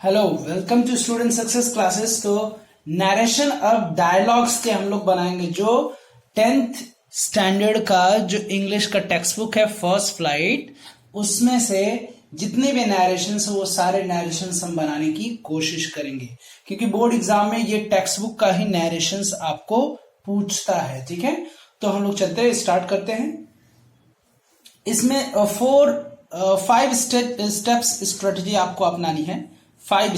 Hello, welcome to student success classes. तो narration अब dialogues के हम लोग बनाएंगे जो 10th स्टैंडर्ड का जो इंग्लिश का टेक्स्ट बुक है फर्स्ट फ्लाइट, उसमें से जितने भी नरेशंस वो सारे नरेशंस हम बनाने की कोशिश करेंगे, क्योंकि बोर्ड एग्जाम में ये टेक्स्ट बुक का ही नरेशंस आपको पूछता है। ठीक है, तो हम लोग चलते हैं, स्टार्ट करते हैं। इसमें 5 स्टेप्स स्ट्रेटजी आपको अपनानी है। 5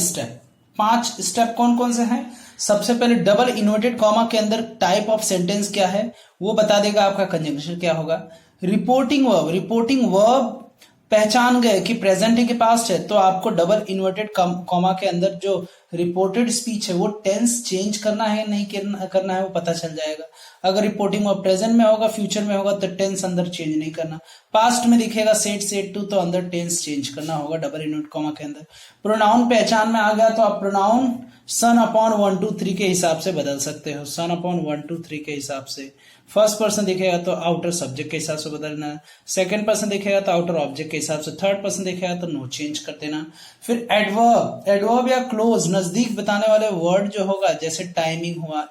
स्टेप कौन कौन से हैं? सबसे पहले डबल इन्वर्टेड कॉमा के अंदर टाइप ऑफ सेंटेंस क्या है वो बता देगा, आपका कंजंक्शन क्या होगा। रिपोर्टिंग वर्ब पहचान गए कि प्रेजेंट है कि पास्ट है, तो आपको डबल इन्वर्टेड कॉमा के अंदर जो रिपोर्टेड स्पीच है वो टेंस चेंज करना है नहीं करना है वो पता चल जाएगा। अगर रिपोर्टिंग वर्ब प्रेजेंट में होगा, फ्यूचर में होगा, तो टेंस अंदर चेंज नहीं करना। पास्ट में दिखेगा सेड टू, तो अंदर टेंस चेंज करना होगा डबल इन्वर्टेड कॉमा के अंदर। प्रोनाउन पहचान में आ गया तो आप प्रोनाउन सन अपॉन 1 2 3 के हिसाब से बदल सकते हो, सन अपॉन 1 2 3 के हिसाब से। फर्स्ट पर्सन दिखेगा तो आउटर सब्जेक्ट के हिसाब से बदलना है, सेकंड पर्सन दिखेगा तो आउटर ऑब्जेक्ट के हिसाब से, थर्ड पर्सन दिखेगा तो नो चेंज कर देना। फिर एडवर्ब या क्लोज नजदीक बताने वाले वर्ड जो होगा, जैसे टाइमिंग हुआ,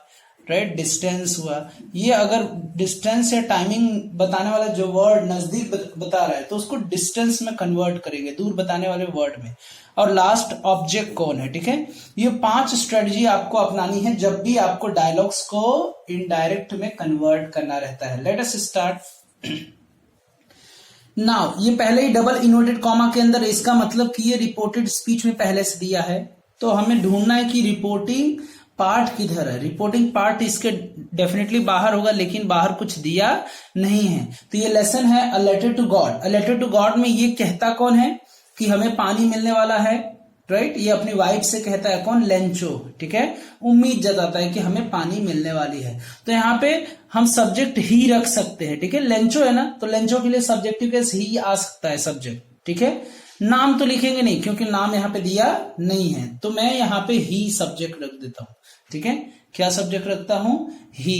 राइट, डिस्टेंस हुआ, ये अगर डिस्टेंस या टाइमिंग बताने वाला जो वर्ड नजदीक बता रहा है तो उसको डिस्टेंस में कन्वर्ट करेंगे, दूर बताने वाले वर्ड में। और लास्ट ऑब्जेक्ट कौन है। ठीक है, ये 5 स्ट्रेटजी आपको अपनानी है जब भी आपको डायलॉग्स को इनडायरेक्ट में कन्वर्ट करना रहता है। Let us start now. ये पहले ही डबल इन्वर्टेड कॉमा के अंदर, इसका मतलब कि ये रिपोर्टेड स्पीच में पहले से दिया है, तो हमें ढूंढना है कि रिपोर्टिंग पार्ट किधर है। रिपोर्टिंग पार्ट इसके डेफिनेटली बाहर होगा, लेकिन बाहर कुछ दिया नहीं है। तो ये लेसन है a letter to God. A letter to God में ये कहता कौन है कि हमें पानी मिलने वाला है, राइट। ये अपनी वाइफ से कहता है, कौन? लेंचो। ठीक है, उम्मीद जताता है कि हमें पानी मिलने वाली है। तो यहाँ पे हम सब्जेक्ट ही रख सकते हैं। ठीक है, लेंचो है ना, तो लेंचो के लिए सब्जेक्टिव केस ही आ सकता है सब्जेक्ट। ठीक है, नाम तो लिखेंगे नहीं क्योंकि नाम यहाँ पे दिया नहीं है, तो मैं यहाँ पे ही सब्जेक्ट रख देता हूं। ठीक है, क्या सब्जेक्ट रखता हूं? ही।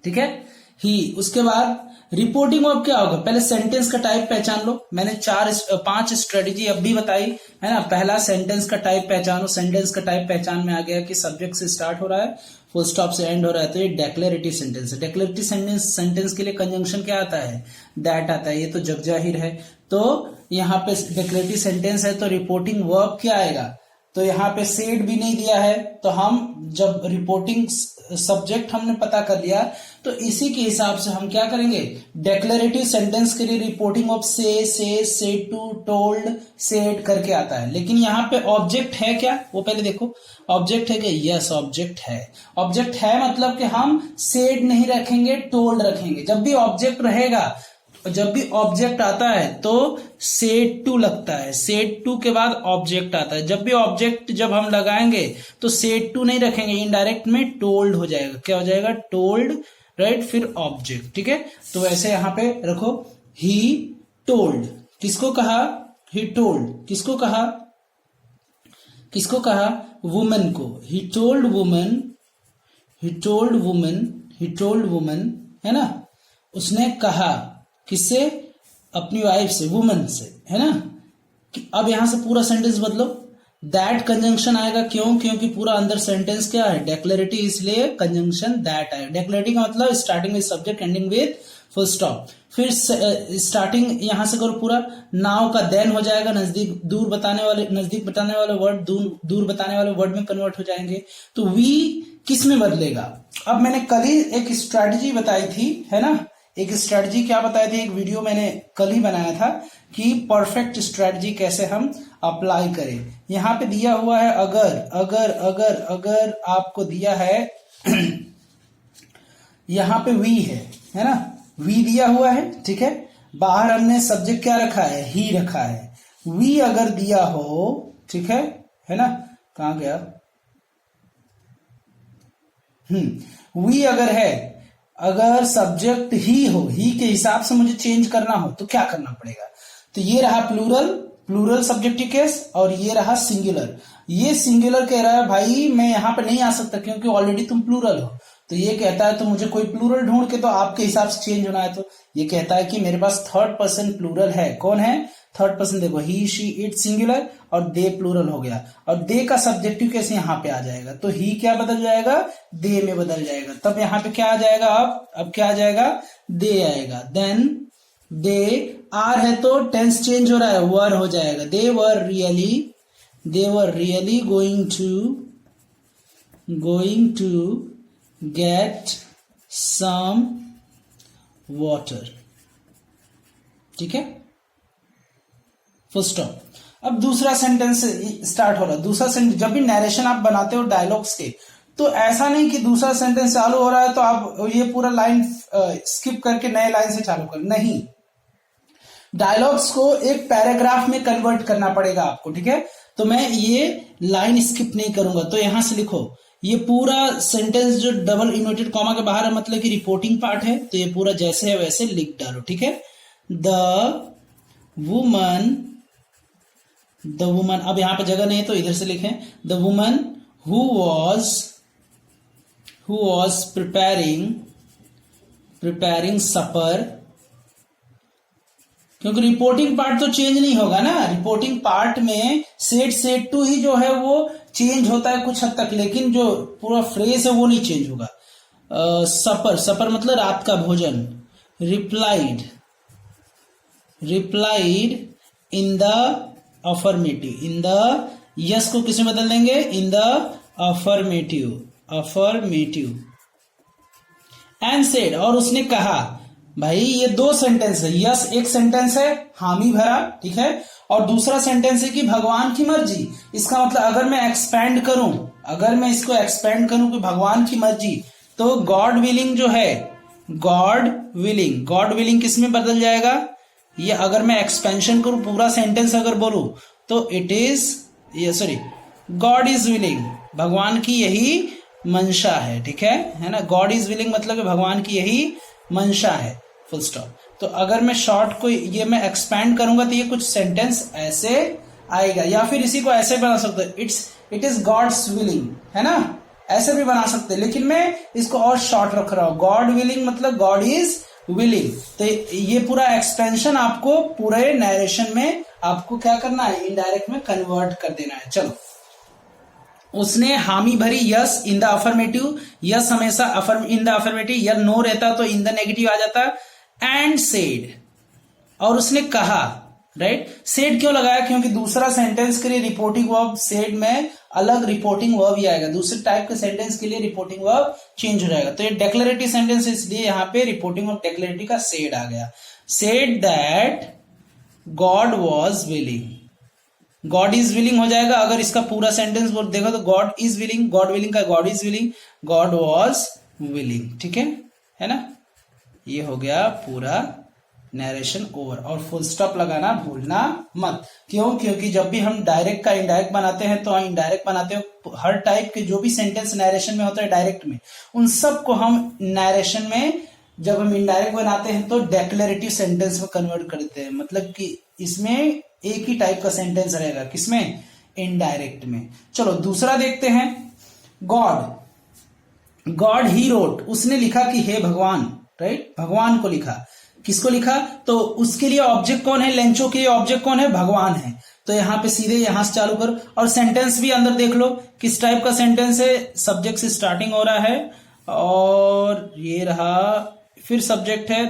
ठीक है, ही। उसके बाद रिपोर्टिंग वर्ब क्या होगा? पहले सेंटेंस का टाइप पहचान लो। मैंने 5 स्ट्रेटेजी अब भी बताई है ना। पहला सेंटेंस का टाइप पहचानो। सेंटेंस का टाइप पहचान में आ गया कि सब्जेक्ट से स्टार्ट हो रहा है, फुल स्टॉप से एंड हो रहा है, तो ये डेक्लेरेटिव सेंटेंस है। डेक्लेरेटिव सेंटेंस के लिए कंजंक्शन क्या आता है? दैट आता है। ये तो जग जाहिर है। तो यहाँ पे डेक्लेरेटिव सेंटेंस है तो रिपोर्टिंग वर्ब क्या आएगा? तो यहाँ पे सेड भी नहीं दिया है, तो हम जब रिपोर्टिंग सब्जेक्ट हमने पता कर लिया तो इसी के हिसाब से हम क्या करेंगे? डेक्लेरेटिव सेंटेंस के लिए रिपोर्टिंग ऑफ से टू, टोल्ड, सेड करके आता है। लेकिन यहाँ पे ऑब्जेक्ट है क्या वो पहले देखो। ऑब्जेक्ट है क्या? यस, ऑब्जेक्ट है। ऑब्जेक्ट है मतलब कि हम सेड नहीं रखेंगे, टोल्ड रखेंगे। जब भी ऑब्जेक्ट रहेगा, जब भी ऑब्जेक्ट आता है तो सेड टू लगता है, सेड टू के बाद ऑब्जेक्ट आता है। जब भी ऑब्जेक्ट जब हम लगाएंगे तो सेड टू नहीं रखेंगे, इनडायरेक्ट में टोल्ड हो जाएगा। क्या हो जाएगा? टोल्ड, राइट, फिर ऑब्जेक्ट। ठीक है, तो वैसे यहां पे रखो, ही टोल्ड। किसको कहा? He told. किसको कहा? किसको कहा? वुमेन को। He told women, he told women, he told women, है ना। उसने कहा, किससे? अपनी वाइफ से, वुमेन से, है ना। अब यहां से पूरा सेंटेंस बदलो। दैट कंजंक्शन आएगा, क्यों? क्योंकि पूरा अंदर सेंटेंस क्या है? डेक्लेरेटिव, इसलिए कंजंक्शन दैट आएगा। डेक्लेरेटिव का मतलब starting with subject ending with full stop. फिर स्टार्टिंग यहां से करो पूरा। नाउ का देन हो जाएगा, नजदीक दूर बताने वाले वर्ड दूर बताने वाले वर्ड में कन्वर्ट हो जाएंगे। तो वी किस में बदलेगा? अब मैंने कल ही एक स्ट्रेटजी बताई थी, है ना। एक स्ट्रेटजी क्या बताई थी? एक वीडियो मैंने कल ही बनाया था कि परफेक्ट स्ट्रेटजी कैसे हम अप्लाई करें। यहां पे दिया हुआ है अगर आपको दिया है यहां पे वी है ना, वी दिया हुआ है। ठीक है, बाहर हमने सब्जेक्ट क्या रखा है? ही रखा है। वी अगर दिया हो, ठीक है ना, कहां गया? वी अगर है, अगर सब्जेक्ट ही हो, ही के हिसाब से मुझे चेंज करना हो तो क्या करना पड़ेगा? तो ये रहा प्लूरल सब्जेक्टिव केस, और ये रहा सिंगुलर। ये सिंगुलर कह रहा है भाई मैं यहां पे नहीं आ सकता क्योंकि ऑलरेडी तुम प्लूरल हो। तो ये कहता है तो मुझे कोई प्लूरल ढूंढ के तो आपके हिसाब से चेंज होना है। तो ये कहता है कि मेरे पास थर्ड पर्सन प्लूरल है। कौन है? थर्ड पर्सन देखो, ही शी इट सिंगुलर और दे प्लूरल हो गया, और दे का सब्जेक्टिव कैसे यहाँ पे आ जाएगा, तो ही क्या बदल जाएगा, दे में बदल जाएगा, तब यहाँ पे क्या आ जाएगा, अब क्या आ जाएगा, दे आएगा। देन दे आर है तो टेंस चेंज हो रहा है, वर हो जाएगा, they were really going to get some water, ठीक है, फुल स्टॉप। अब दूसरा सेंटेंस स्टार्ट हो रहा है। दूसरा सेंटेंस, जब भी नरेशन आप बनाते हो डायलॉग्स के, तो ऐसा नहीं कि दूसरा सेंटेंस चालू हो रहा है तो आप ये पूरा लाइन स्किप करके नए लाइन से चालू कर, नहीं, डायलॉग्स को एक पैराग्राफ में कन्वर्ट करना पड़ेगा आपको, ठीक है। तो मैं ये लाइन स्किप नहीं करूंगा, तो यहां से लिखो, ये पूरा सेंटेंस जो डबल इन्वर्टेड कॉमा के बाहर है, मतलब कि रिपोर्टिंग पार्ट है, तो ये पूरा जैसे है वैसे लिख डालो, ठीक है। द वुमन, अब यहां पे जगह नहीं है तो इधर से लिखें, the woman who was preparing supper, क्योंकि रिपोर्टिंग पार्ट तो चेंज नहीं होगा ना, रिपोर्टिंग पार्ट में सेड टू ही जो है वो चेंज होता है कुछ हद तक, लेकिन जो पूरा फ्रेज है वो नहीं चेंज होगा। सपर मतलब रात का भोजन, replied in the affirmative, yes को किसमें बदल देंगे, in the affirmative and said, और उसने कहा। भाई ये दो सेंटेंस है, यस एक सेंटेंस है हामी भरा, ठीक है, और दूसरा सेंटेंस है कि भगवान की मर्जी। इसका मतलब अगर मैं इसको एक्सपेंड करूं कि भगवान की मर्जी, तो गॉड विलिंग जो है, गॉड विलिंग किसमें बदल जाएगा, ये अगर मैं एक्सपेंशन करूं, पूरा सेंटेंस अगर बोलूं, तो गॉड इज विलिंग, भगवान की यही मंशा है, ठीक है ना। गॉड इज विलिंग मतलब भगवान की यही मंशा है, फुल स्टॉप। तो अगर मैं शॉर्ट को ये मैं एक्सपैंड करूंगा तो ये कुछ सेंटेंस ऐसे आएगा, या फिर इसी को ऐसे बना सकते हैं, इट इज गॉड्स विलिंग, है ना, ऐसे भी बना सकते हैं, लेकिन मैं इसको और शॉर्ट रख रहा हूं, गॉड विलिंग मतलब गॉड इज विलिंग। तो ये पूरा एक्सपेंशन आपको पूरे नरेशन में आपको क्या करना है, इनडायरेक्ट में कन्वर्ट कर देना है। चलो, उसने हामी भरी, yes in the affirmative, yes हमेशा इन द अफर्मेटिव, या नो रहता तो इन द नेगेटिव आ जाता, एंड सेड, और उसने कहा, राइट। सेड क्यों लगाया, क्योंकि दूसरा सेंटेंस के लिए रिपोर्टिंग वर्ब सेड में अलग रिपोर्टिंग वर्ब ही आएगा, दूसरे टाइप के सेंटेंस के लिए रिपोर्टिंग वर्ब चेंज हो जाएगा। तो ये डेक्लेरेटिव सेंटेंस, इसलिए यहाँ पे रिपोर्टिंग वर्ब डेक्लेरेटिव का सेड आ गया। Said that God was willing, God is willing हो जाएगा। अगर इसका पूरा सेंटेंस देखो तो God is willing, God willing का God is willing, God was willing, ठीक है ना। ये हो गया पूरा नरेशन ओवर, और फुल स्टॉप लगाना भूलना मत। क्यों, क्योंकि जब भी हम डायरेक्ट का इनडायरेक्ट बनाते हैं, तो इनडायरेक्ट बनाते हो हर टाइप के जो भी सेंटेंस नरेशन में होता है डायरेक्ट में, उन सब को हम नरेशन में जब हम इनडायरेक्ट बनाते हैं तो डेक्लेरेटिव सेंटेंस में कन्वर्ट करते हैं, मतलब कि इसमें एक ही टाइप का सेंटेंस रहेगा, किसमें, इनडायरेक्ट में। चलो दूसरा देखते हैं, गॉड ही रोट, उसने लिखा कि हे भगवान, राइट, भगवान को लिखा, किसको लिखा, तो उसके लिए ऑब्जेक्ट कौन है, लेंचो के लिए ऑब्जेक्ट कौन है, भगवान है। तो यहां पे सीधे यहां से चालू करो, और सेंटेंस भी अंदर देख लो किस टाइप का सेंटेंस है, सब्जेक्ट से स्टार्टिंग हो रहा है, और ये रहा, फिर सब्जेक्ट है,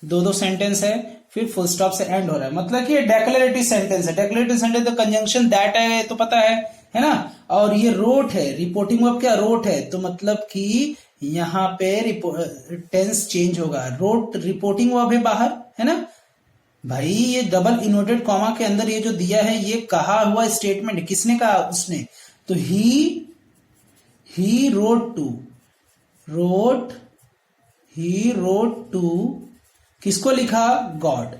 दो सेंटेंस है, फिर फुल स्टॉप से एंड हो रहा है, मतलब कि ये डेक्लेरेटिव सेंटेंस है। डेक्लेरेटिव सेंटेंस तो कंजंक्शन दैट है तो पता है ना, और ये रोट है, रिपोर्टिंग वर्ब क्या, रोट है, तो मतलब कि यहां पे टेंस चेंज होगा, रोट रिपोर्टिंग वर्ब है बाहर, है ना भाई। ये डबल इन्वर्टेड कॉमा के अंदर ये जो दिया है, ये कहा हुआ स्टेटमेंट, किसने कहा, उसने, तो ही रोट टू, किसको लिखा, गॉड।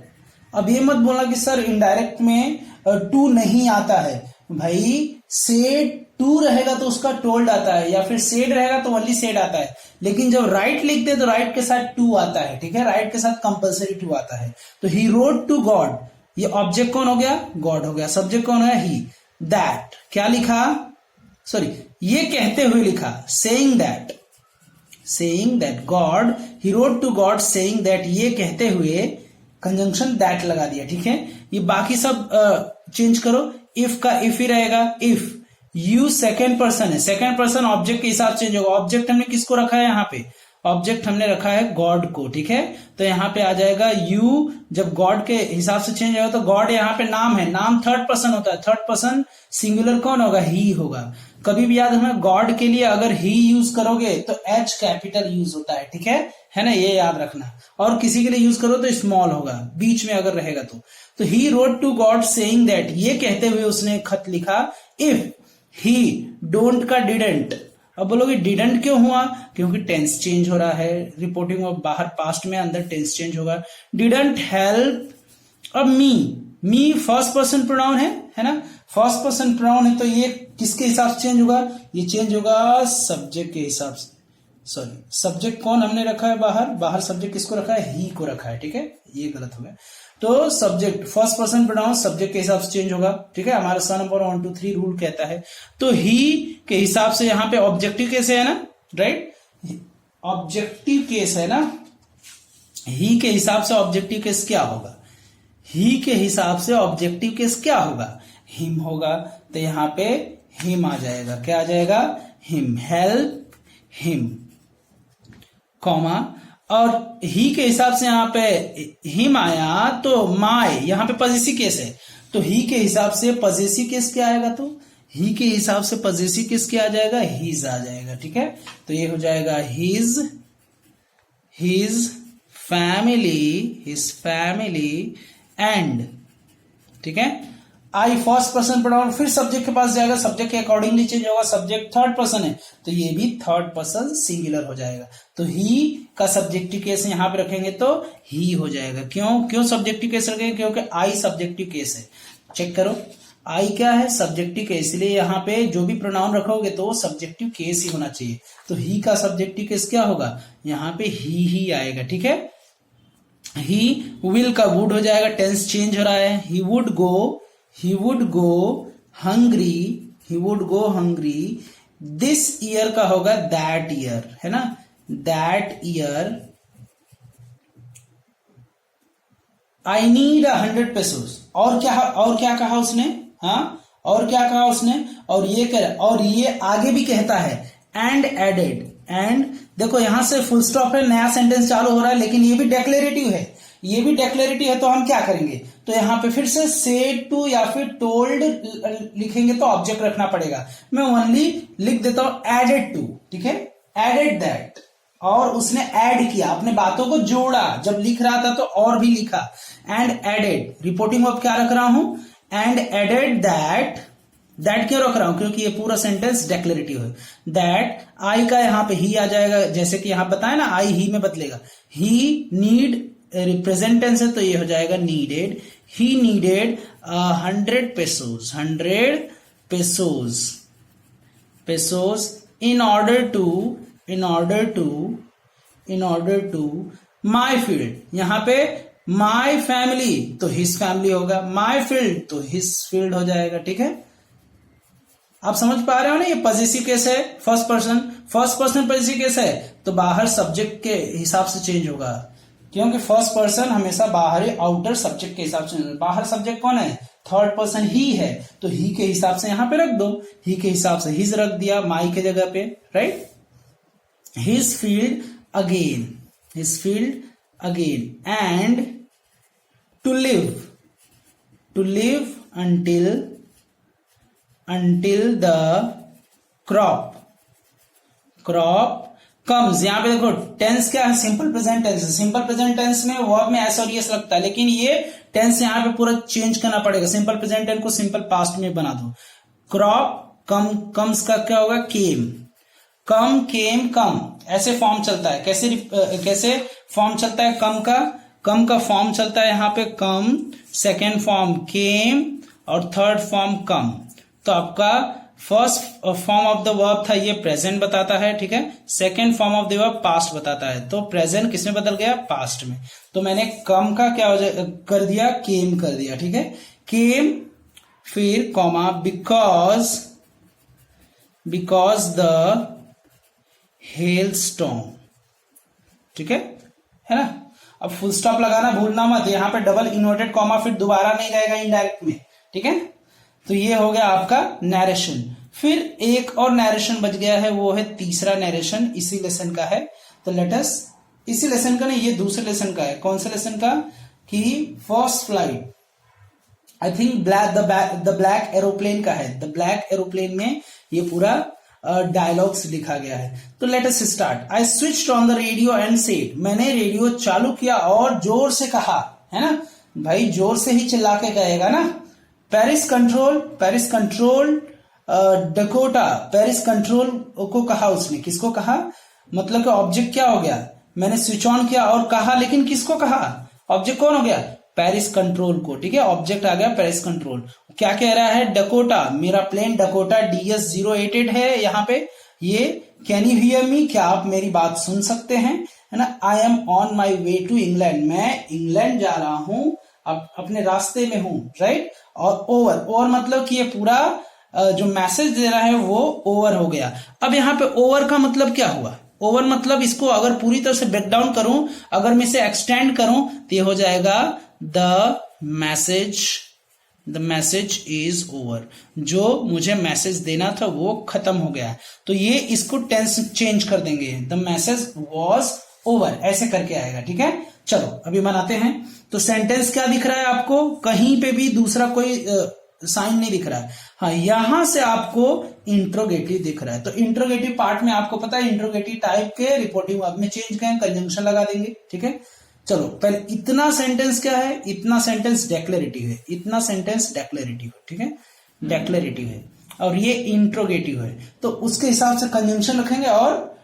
अब ये मत बोलना कि सर इनडायरेक्ट में टू नहीं आता है, भाई सेड टू रहेगा तो उसका टोल्ड आता है, या फिर सेड रहेगा तो ओनली सेड आता है, लेकिन जब राइट लिखते तो राइट के साथ टू आता है, ठीक है, राइट के साथ कंपल्सरी टू आता है। तो ही रोट टू गॉड, ये ऑब्जेक्ट कौन हो गया, गॉड हो गया, सब्जेक्ट कौन है, ही। दैट क्या लिखा, सॉरी ये कहते हुए लिखा, saying that God, he wrote to God saying that, ये कहते हुए कंजंक्शन दैट लगा दिया, ठीक है। ये बाकी सब चेंज करो। इफ का इफ ही रहेगा। इफ यू सेकेंड पर्सन है, सेकेंड पर्सन ऑब्जेक्ट के हिसाब से चेंज होगा। ऑब्जेक्ट हमने किसको रखा है यहाँ पे, ऑब्जेक्ट हमने रखा है गॉड को, ठीक है। तो यहाँ पे आ जाएगा यू, जब गॉड के हिसाब से चेंज होगा तो गॉड यहाँ पे नाम है, नाम थर्ड पर्सन होता है, थर्ड पर्सन सिंगुलर कौन होगा, ही होगा। कभी भी याद रखना गॉड के लिए अगर ही यूज करोगे तो एच कैपिटल यूज होता है, ठीक है ना, ये याद रखना। और किसी के लिए यूज करो तो स्मॉल होगा, बीच में अगर रहेगा तो he wrote to God saying that, ये कहते हुए उसने खत लिखा। इफ ही डोंट का डिडंट, अब बोलोगे डिडंट क्यों हुआ, क्योंकि टेंस चेंज हो रहा है, रिपोर्टिंग ऑफ बाहर पास्ट में अंदर टेंस चेंज होगा। Didn't help. अब मी फर्स्ट पर्सन प्रोनाउन है ना, फर्स्ट पर्सन प्रोनाउन है तो ये किसके हिसाब से चेंज होगा, ये चेंज होगा सब्जेक्ट के हिसाब से। सॉरी, सब्जेक्ट कौन हमने रखा है बाहर सब्जेक्ट किसको रखा है, ही को रखा है, ठीक है, ये गलत हो गया। तो subject first person pronoun subject के हिसाब से चेंज होगा, ठीक है, हमारा सन नंबर 1 2 3 रूल कहता है। तो ही के हिसाब से यहाँ पे ऑब्जेक्टिव केस है ना, राइट, ऑब्जेक्टिव केस है ना, ही के हिसाब से ऑब्जेक्टिव केस क्या होगा, ही के हिसाब से ऑब्जेक्टिव केस क्या होगा, हिम होगा। तो यहाँ पे हिम आ जाएगा, क्या आ जाएगा, हिम, हेल्प हिम, कॉमा, और ही के हिसाब से यहाँ पे हिम आया तो माय, यहाँ पे पजेसिव केस है, तो ही के हिसाब से पजेसिव केस क्या आएगा, तो ही के हिसाब से पजेसिव केस क्या आ जाएगा, हिज आ जाएगा, ठीक है। तो ये हो जाएगा हिज फैमिली एंड, ठीक है। आई फर्स्ट पर्सन प्रोनाउन, फिर सब्जेक्ट के पास जाएगा, सब्जेक्ट के अकॉर्डिंगली चेंज होगा, सब्जेक्ट थर्ड पर्सन है तो ये भी थर्ड पर्सन सिंगुलर हो जाएगा। तो ही का सब्जेक्टिव केस यहां पे रखेंगे तो ही हो जाएगा। क्यों सब्जेक्टिव केस रखेंगे, क्योंकि आई सब्जेक्टिव केस है। चेक करो, आई क्या है, सब्जेक्टिव केस, इसलिए यहाँ पे जो भी प्रोनाउन रखोगे तो सब्जेक्टिव केस ही होना चाहिए। तो ही का सब्जेक्टिव केस क्या होगा, यहाँ पे ही आएगा, ठीक है। ही विल का वुड हो जाएगा, टेंस चेंज हो रहा है। He would go hungry, this year का होगा दैट ईयर, है ना, that year I need 100 pesos। और क्या कहा उसने, हाँ, और क्या कहा उसने, और ये कह, और ये आगे भी कहता है एंड एडेड, एंड देखो यहां से फुल स्टॉप है, नया सेंटेंस चालू हो रहा है, लेकिन ये भी डेक्लेरेटिव है, तो हम क्या करेंगे, तो यहां पे फिर से सेड टू या फिर टोल्ड लिखेंगे तो ऑब्जेक्ट रखना पड़ेगा। मैं ओनली लिख देता हूं एडेड टू, ठीक है, एडेड दैट, और उसने ऐड किया, अपने बातों को जोड़ा, जब लिख रहा था तो और भी लिखा, एंड एडेड, रिपोर्टिंग ऑफ क्या रख रहा हूं, एंड एडेड दैट क्यों रख रहा हूं, क्योंकि ये पूरा सेंटेंस डेक्लेरेटिव है। दैट आई का यहां पे ही आ जाएगा, जैसे कि यहां बताया ना, आई ही में बदलेगा। ही नीड रिप्रेजेंट टेंस है तो ये हो जाएगा needed. He needed 100 pesos in order to my field, यहां पे my family तो his family होगा, my field तो his field हो जाएगा, ठीक है। आप समझ पा रहे हो ना, ये पॉजिटिव केस है, फर्स्ट पर्सन पॉजिटिव केस है तो बाहर सब्जेक्ट के हिसाब से चेंज होगा, क्योंकि फर्स्ट पर्सन हमेशा बाहरी आउटर सब्जेक्ट के हिसाब से, बाहर सब्जेक्ट कौन है, थर्ड पर्सन ही है, तो ही के हिसाब से यहां पे रख दो, ही के हिसाब से हिज रख दिया माई के जगह पे, right. His field again and to live until the crop comes। यहां पे देखो टेंस क्या है, simple present tense. Simple present tense में वर्ब में एस और यस लगता है, लेकिन ये टेंस यहां पे पूरा चेंज करना पड़ेगा, सिंपल प्रेजेंट टेंस को सिंपल पास्ट में बना दो। क्रॉप कम्स का क्या होगा, कम ऐसे फॉर्म चलता है, कैसे फॉर्म चलता है, कम का फॉर्म चलता है यहाँ पे कम, सेकेंड फॉर्म केम और थर्ड फॉर्म कम। तो आपका first form of the verb था ये प्रेजेंट बताता है, ठीक है, second form of the verb past बताता है, तो प्रेजेंट किसमें बदल गया, पास्ट में। तो मैंने कम का क्या कर दिया, केम कर दिया, ठीक है, केम, फिर comma because the hell storm, ठीक है ना। अब फुल स्टॉप लगाना भूलना मत, यहाँ पे डबल इन्वर्टेड कॉमा फिर दोबारा नहीं जाएगा इनडायरेक्ट में, ठीक है। तो ये हो गया आपका नैरेशन। फिर एक और नैरेशन बच गया है, वो है तीसरा नैरेशन, इसी लेसन का है। तो लेट अस, इसी लेसन का नहीं, ये दूसरे लेसन का है। कौन से लेसन का? कि first flight, I think the black aeroplane का है। द ब्लैक एरोप्लेन में ये पूरा डायलॉग्स लिखा गया है। तो let us start. I switched on the radio and said, मैंने रेडियो चालू किया और जोर से कहा, है ना भाई, जोर से ही चिल्ला के कहेगा ना। Paris control Dakota, Paris control को कहा उसने, किसको कहा? मतलब कि ऑब्जेक्ट क्या हो गया, मैंने स्विच ऑन किया और कहा, लेकिन किसको कहा? ऑब्जेक्ट कौन हो गया? पेरिस कंट्रोल को, ठीक है। ऑब्जेक्ट आ गया पेरिस कंट्रोल। क्या कह रहा है? डकोटा, मेरा प्लेन डकोटा DS-088 है यहाँ पे। ये कैन यू हियर मी, क्या आप मेरी बात सुन सकते हैं, है ना। I am on my way to England, मैं इंग्लैंड जा रहा हूं, अब अपने रास्ते में हूं, राइट। और ओवर मतलब कि ये पूरा जो मैसेज दे रहा है वो ओवर हो गया। अब यहाँ पे ओवर का मतलब क्या हुआ? ओवर मतलब, इसको अगर पूरी तरह से ब्रेक डाउन करूं, अगर मैं इसे एक्सटेंड करूं तो ये हो जाएगा द मैसेज इज ओवर, जो मुझे मैसेज देना था वो खत्म हो गया। तो ये इसको टेंस चेंज कर देंगे, द मैसेज वॉज ओवर, ऐसे करके आएगा, ठीक है। चलो अभी बनाते हैं। तो सेंटेंस क्या दिख रहा है आपको? कहीं पे भी दूसरा कोई साइन नहीं दिख रहा है। हाँ, यहां से आपको इंट्रोगेटिव दिख रहा है। तो इंट्रोगेटिव पार्ट में आपको पता है इंट्रोगेटिव टाइप के रिपोर्टिव वर्ब में चेंज करें, कंजंक्शन लगा देंगे, ठीक है। चलो पहले इतना सेंटेंस क्या है? इतना सेंटेंस डेक्लेरेटिव है, इतना सेंटेंस डेक्लेरेटिव है, ठीक है, डेक्लेरेटिव है। और ये इंट्रोगेटिव है, तो उसके हिसाब से कंजंक्शन रखेंगे और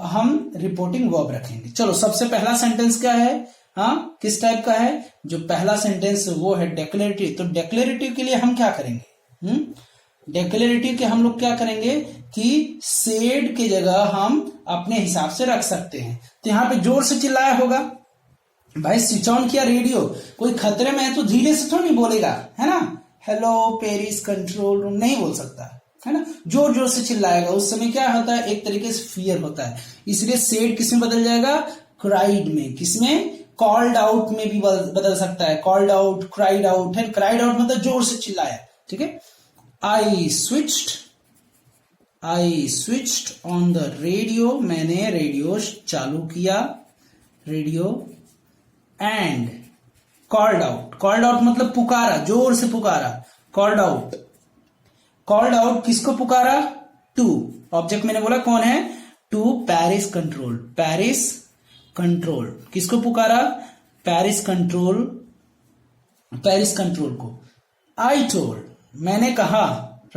हम रिपोर्टिंग वर्ब रखेंगे। चलो सबसे पहला सेंटेंस क्या है? हाँ, किस टाइप का है? जो पहला सेंटेंस वो है डेक्लेरेटिव। तो डेक्लेरेटिव के लिए हम क्या करेंगे? डेक्लेरेटिव के हम लोग क्या करेंगे कि सेड की जगह हम अपने हिसाब से रख सकते हैं। तो यहां पे जोर से चिल्लाया होगा, भाई स्विच ऑन किया रेडियो, कोई खतरे में है तो धीरे से थोड़ी बोलेगा, है ना। हेलो पेरिस कंट्रोल रूम नहीं बोल सकता, है ना। जोर जोर से चिल्लाएगा, उस समय क्या होता है? एक तरीके से फियर होता है, इसलिए सेड किसमें बदल जाएगा? क्राइड में। किसमें? कॉल्ड आउट में भी बदल सकता है, कॉल्ड आउट, क्राइड आउट है। क्राइड आउट मतलब जोर से चिल्लाया, ठीक है। I switched on the radio, मैंने रेडियो चालू किया, रेडियो, एंड कॉल्ड आउट मतलब पुकारा, जोर से पुकारा, कॉल्ड आउट किसको पुकारा? टू, ऑब्जेक्ट मैंने बोला कौन है? टू पेरिस कंट्रोल किसको पुकारा? पेरिस कंट्रोल को। आई टोल्ड, मैंने कहा,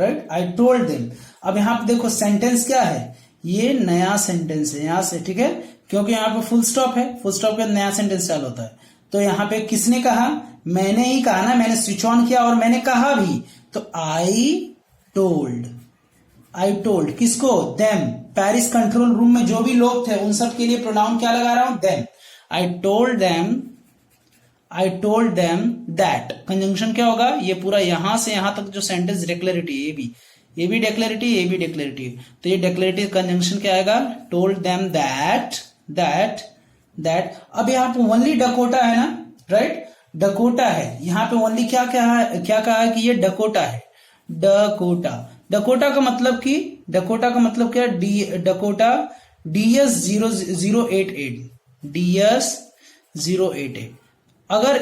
राइट, आई टोल्ड देम। अब यहां पे देखो सेंटेंस क्या है? ये नया सेंटेंस है यहां से, ठीक है, क्योंकि यहां पे फुल स्टॉप है, फुल स्टॉप के नया सेंटेंस चालू होता है। तो यहां पे किसने कहा? मैंने ही कहा ना, मैंने स्विच ऑन किया और मैंने कहा भी। तो आई टोल्ड किसको? देम। पेरिस कंट्रोल रूम में जो भी लोग थे उन सब के लिए प्रोनाउन क्या लगा रहा हूं? Them. I told them that. Conjunction क्या होगा? ये पूरा यहां से यहां तक जो सेंटेंस डेक्लेरेटिव, ये भी डेक्लेरेटिव, तो ये डेक्लेरेटिव कंजंक्शन क्या आएगा? Told them that. अब यहाँ पे ओनली डकोटा है ना, राइट, डकोटा है यहाँ पे ओनली। क्या कहा है कि ये डकोटा है। डकोटा का मतलब क्या? डकोटा DS-088 अगर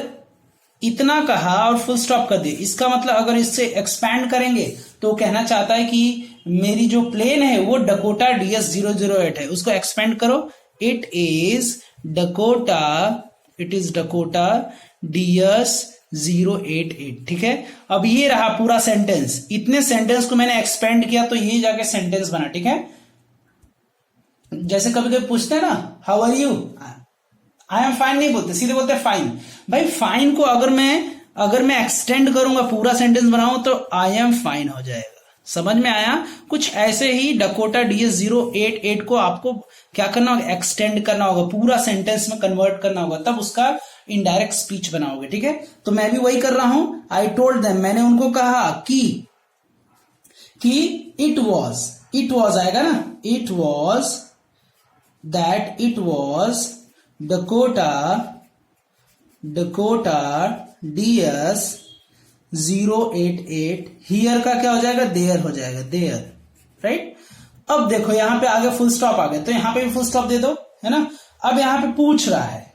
इतना कहा और फुल स्टॉप कर दिया, इसका मतलब अगर इससे एक्सपैंड करेंगे तो कहना चाहता है कि मेरी जो प्लेन है वो डकोटा DS-008 है, उसको एक्सपेंड करो, इट इज डकोटा DS-088, ठीक है। अब ये रहा पूरा सेंटेंस, इतने सेंटेंस को मैंने एक्सपेंड किया तो ये जाके सेंटेंस बना, ठीक है। जैसे कभी कभी पूछते हैं ना, how are you, I am fine नहीं बोलते, सीधे बोलते फाइन। भाई फाइन को अगर मैं एक्सटेंड करूंगा, पूरा सेंटेंस बनाऊं तो आई एम फाइन हो जाएगा। समझ में आया? कुछ ऐसे ही डकोटा DS-088 को आपको क्या करना होगा? एक्सटेंड करना होगा, पूरा सेंटेंस में कन्वर्ट करना होगा, तब उसका इनडायरेक्ट स्पीच बनाओगे, ठीक है। तो मैं भी वही कर रहा हूं। आई टोल्ड देम, मैंने उनको कहा कि इट वॉज आएगा ना, it was Dakota Dakota DS 088, here का क्या हो जाएगा, देयर हो जाएगा, देयर, राइट। अब देखो यहां पे आगे फुल स्टॉप आ गए, तो यहां पे भी फुल स्टॉप दे दो, है ना। अब यहां पे पूछ रहा है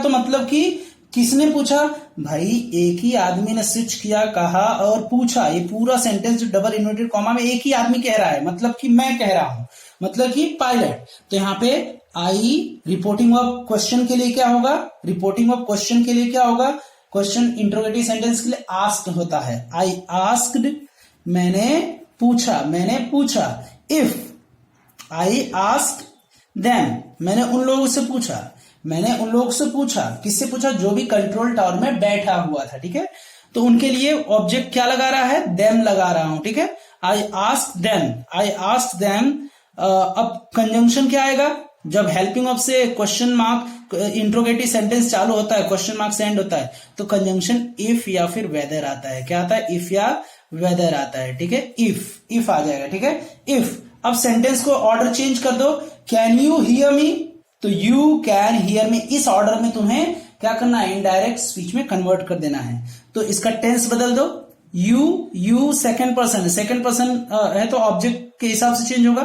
तो मतलब कि किसने पूछा भाई, एक ही आदमी ने स्विच किया, कहा और पूछा। ये पूरा सेंटेंस जो डबल इन्वर्टेड कॉमा में एक ही आदमी कह रहा है, मतलब कि मैं कह रहा हूं, मतलब कि पायलट। तो यहां पे आई रिपोर्टिंग ऑफ क्वेश्चन के लिए क्या होगा, रिपोर्टिंग ऑफ क्वेश्चन के लिए क्या होगा, क्वेश्चन इंट्रोगेटिव सेंटेंस के लिए आस्क्ड होता है। आई आस्क्ड, मैंने पूछा। इफ आई आस्क्ड देम, मैंने उन लोगों से पूछा, किससे पूछा, जो भी कंट्रोल टावर में बैठा हुआ था, ठीक है। तो उनके लिए ऑब्जेक्ट क्या लगा रहा है, देम लगा रहा हूं, ठीक है। I asked them. अब कंजंक्शन क्या आएगा, जब हेल्पिंग ऑफ से क्वेश्चन मार्क इंट्रोगेटिव सेंटेंस चालू होता है, क्वेश्चन मार्क से एंड होता है, तो कंजंक्शन इफ या फिर वेदर आता है। क्या आता है, इफ या वेदर आता है, ठीक है। इफ आ जाएगा, ठीक है, इफ। अब सेंटेंस को ऑर्डर चेंज कर दो, कैन यू हियर मी, तो यू कैन हियर मी, इस ऑर्डर में तुम्हें क्या करना है, इनडायरेक्ट स्पीच में कन्वर्ट कर देना है। तो इसका टेंस बदल दो, यू सेकंड पर्सन है तो ऑब्जेक्ट के हिसाब से चेंज होगा।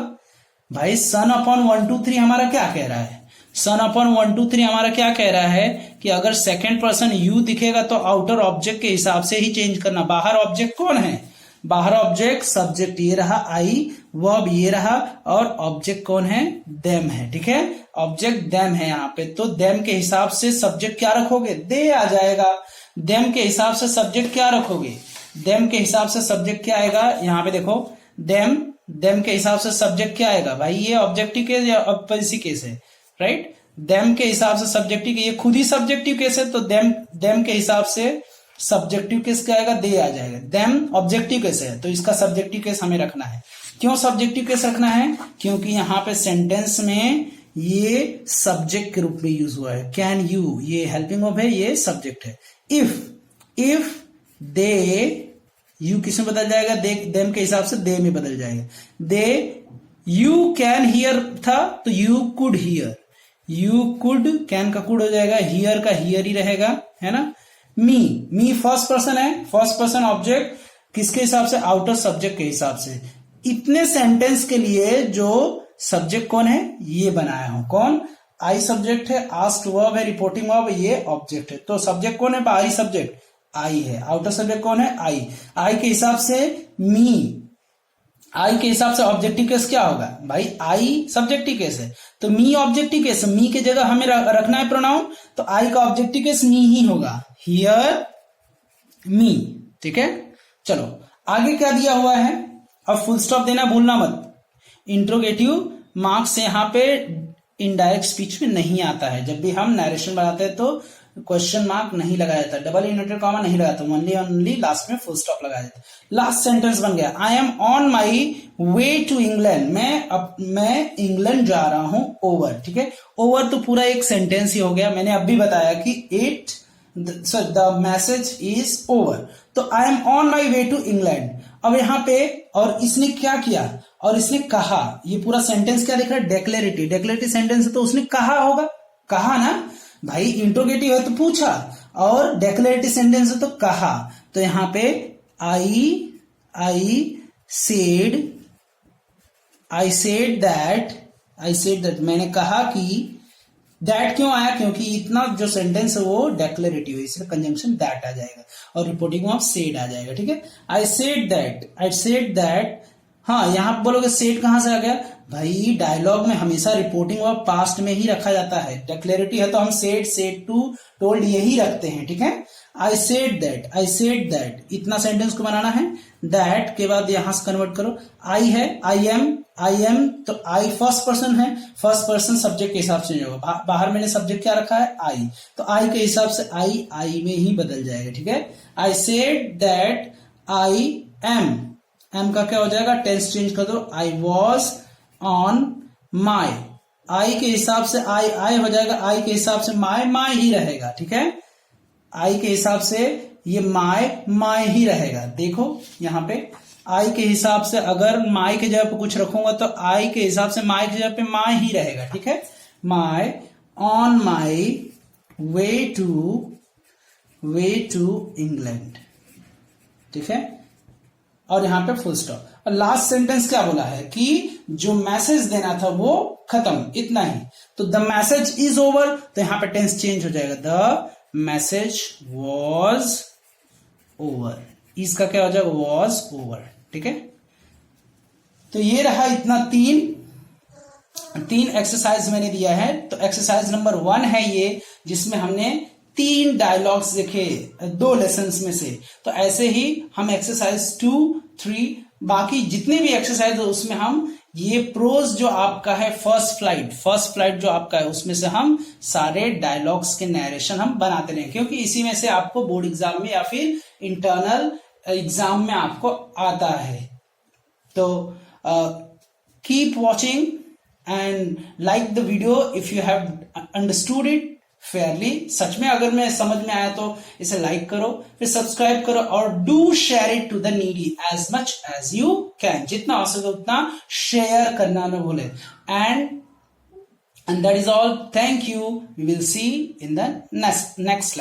भाई सन अपॉन 1 2 3 हमारा क्या कह रहा है, सन अपॉन 1 2 3 हमारा क्या कह रहा है कि अगर सेकंड पर्सन यू दिखेगा तो आउटर ऑब्जेक्ट के हिसाब से ही चेंज करना। बाहर ऑब्जेक्ट कौन है, बाहर ऑब्जेक्ट सब्जेक्ट ये रहा आई, वर्ब ये रहा, और ऑब्जेक्ट कौन है, देम है, ठीक है। ऑब्जेक्ट देम है यहाँ पे, तो देम के हिसाब से सब्जेक्ट क्या रखोगे, दे आ जाएगा। देम के हिसाब से सब्जेक्ट क्या रखोगे, देम के हिसाब से सब्जेक्ट क्या आएगा, यहाँ पे देखो देम के हिसाब से सब्जेक्ट क्या आएगा, भाई ये ऑब्जेक्टिव केस या ऑपोजिट केस है, राइट। देम के हिसाब से सब्जेक्टिव, ये खुद ही सब्जेक्टिव केस है, तो देम के हिसाब से सब्जेक्टिव केस क्या आएगा, दे आ जाएगा। देम ऑब्जेक्टिव केस है, तो इसका सब्जेक्टिव केस हमें रखना है। क्यों सब्जेक्टिव केस रखना है, क्योंकि यहां पे सेंटेंस में ये सब्जेक्ट के रूप में यूज हुआ है। कैन यू, ये हेल्पिंग ऑफ है, ये सब्जेक्ट है। इफ दे, यू किस में बदल जाएगा, देम के हिसाब से दे में बदल जाएगा। दे, यू कैन हियर था तो you could hear, you could, can का कुड हो जाएगा, हियर का हियर ही रहेगा, है ना। मी फर्स्ट पर्सन है, फर्स्ट पर्सन ऑब्जेक्ट किसके हिसाब से, आउटर सब्जेक्ट के हिसाब से। इतने सेंटेंस के लिए जो सब्जेक्ट कौन है, ये बनाया हूं, कौन, आई सब्जेक्ट है, आस्क्ड वर्ब है, रिपोर्टिंग वर्ब, ये ऑब्जेक्ट है। तो सब्जेक्ट कौन है, बाहरी सब्जेक्ट आई है, आउटर सब्जेक्ट कौन है, आई के हिसाब से मी, आई के हिसाब से ऑब्जेक्टिव केस क्या होगा, भाई आई सब्जेक्टिव केस है, तो मी ऑब्जेक्टिव केस, मी की जगह हमें रखना है प्रोनाउन, तो आई का ऑब्जेक्टिव केस मी ही होगा, हियर मी, ठीक है। चलो आगे क्या दिया हुआ है, अब फुल स्टॉप देना भूलना मत। इंट्रोगेटिव मार्क्स यहां पे इनडायरेक्ट स्पीच में नहीं आता है। जब भी हम नरेशन बनाते हैं तो क्वेश्चन मार्क नहीं लगाया जाता, डबल इन्वर्टेड कॉमा नहीं लगाता, ओनली लास्ट में फुल स्टॉप लगाया जाता। लास्ट सेंटेंस बन गया, I am on my way to England, मैं इंग्लैंड जा रहा हूं, ओवर, ठीक है। ओवर तो पूरा एक सेंटेंस ही हो गया। मैंने अब भी बताया कि द मैसेज इज ओवर, तो I am on my way to England. अब यहां पे, और इसने क्या किया, और इसने कहा, ये पूरा सेंटेंस क्या दिख रहा है, डेक्लेरेटिव सेंटेंस है, तो उसने कहा होगा, कहा ना भाई, इंट्रोगेटिव है तो पूछा, और डेक्लेरेटिव सेंटेंस है तो कहा। तो यहां पे आई सेड दैट, मैंने कहा कि, दैट क्यों आया, क्योंकि इतना जो सेंटेंस है वो डेक्लेरेटिव है, इसमें कंजंक्शन दैट आ जाएगा और रिपोर्टिंग ऑफ सेड आ जाएगा, ठीक है। आई सेड दैट, हाँ यहां बोलोगे सेड कहां से आ गया, भाई डायलॉग में हमेशा रिपोर्टिंग ऑफ पास्ट में ही रखा जाता है। डेक्लेरेटिव है तो हम सेड टू, टोल्ड यही रखते हैं, ठीक है। आई सेड दैट, इतना सेंटेंस को बनाना है। दैट के बाद यहां से कन्वर्ट करो, आई है, आई एम, तो आई फर्स्ट पर्सन है, फर्स्ट पर्सन सब्जेक्ट के हिसाब से नहीं होगा, बाहर मैंने सब्जेक्ट क्या रखा है, आई, तो आई के हिसाब से आई में ही बदल जाएगा, ठीक है। I said that I am का क्या हो जाएगा, टेंस चेंज कर दो, आई वॉज ऑन माई, आई के हिसाब से आई हो जाएगा, आई के हिसाब से माई ही रहेगा, ठीक है। आई के हिसाब से ये माई ही रहेगा। देखो यहां पे आई के हिसाब से अगर माई के जगह पे कुछ रखूंगा तो आई के हिसाब से माई की जगह पे माई ही रहेगा, ठीक है। My, on my way to way to England, ठीक है, और यहां पे फुल स्टॉप। और लास्ट सेंटेंस क्या बोला है कि जो मैसेज देना था वो खत्म, इतना ही। तो द मैसेज इज ओवर, तो यहां पे टेंस चेंज हो जाएगा, द मैसेज वॉज ओवर, इसका क्या हो जाएगा, वॉज ओवर, ठीक है। तो ये रहा इतना तीन एक्सरसाइज मैंने दिया है। तो एक्सरसाइज नंबर 1 है ये, जिसमें हमने 3 डायलॉग्स देखे 2 लेसन्स में से। तो ऐसे ही हम एक्सरसाइज 2, 3, बाकी जितने भी एक्सरसाइज है उसमें हम ये प्रोज जो आपका है फर्स्ट फ्लाइट जो आपका है उसमें से हम सारे डायलॉग्स के नरेशन हम बनाते रहें, क्योंकि इसी में से आपको बोर्ड एग्जाम में या फिर इंटरनल एग्जाम में आपको आता है। तो keep watching and like the video if you have understood it fairly. सच में अगर मैं समझ में आया तो इसे लाइक करो, फिर सब्सक्राइब करो और do share it to the needy as much as you can, जितना हो सके उतना शेयर करना न भूले। And that is all, thank you, we will see in the next